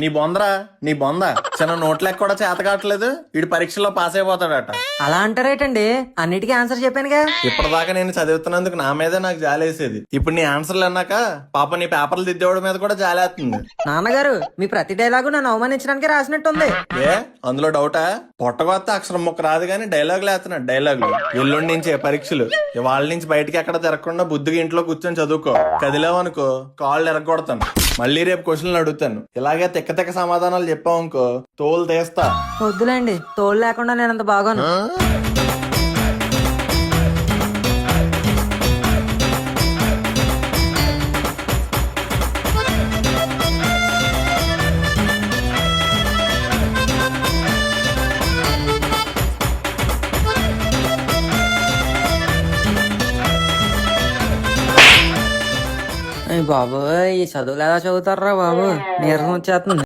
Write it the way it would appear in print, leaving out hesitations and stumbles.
నీ బొందరా నీ బొంద చిన్న నోట్లెక్క కూడా చేత కావట్లేదు. వీడి పరీక్షలో పాస్ అయిపోతాడట. అలా అంటారేటండి, అన్నిటికీ ఆన్సర్ చెప్పానుగా. ఇప్పటిదాకా నేను చదువుతున్నందుకు నా మీదే నాకు జాలేసేది. ఇప్పుడు నీ ఆన్సర్లు అన్నాక పాప నీ పేపర్లు దిద్దేవాడి మీద కూడా జాలేస్తుంది. నాన్నగారు, మీ ప్రతి డైలాగు నన్ను అవమానించడానికి రాసినట్టుంది. ఏ అందులో డౌటా? పొట్టగొత్త అక్షరం ముక్క రాదు గానీ డైలాగులు వేస్తున్నాడు. డైలాగులు ఎల్లుండి నుంచే పరీక్షలు. ఇవాళ నుంచి బయటకి ఎక్కడ తిరగకుండా బుద్ధిగా ఇంట్లో కూర్చొని చదువుకో. కదిలేవనుకో కాళ్ళు ఎరగొడతాను. మళ్ళీ రేపు క్వశ్చన్లు అడుగుతాను. ఇలాగే తిక్క తిక్క సమాధానాలు చెప్పావనుకో తోలు తీస్తా. వద్దులేండి, తోడు లేకుండా నేను అంత బాగాను. బాబు, ఈ చదువులు ఎలా చదువుతారా బాబు, నీరసం వచ్చేస్తుంది.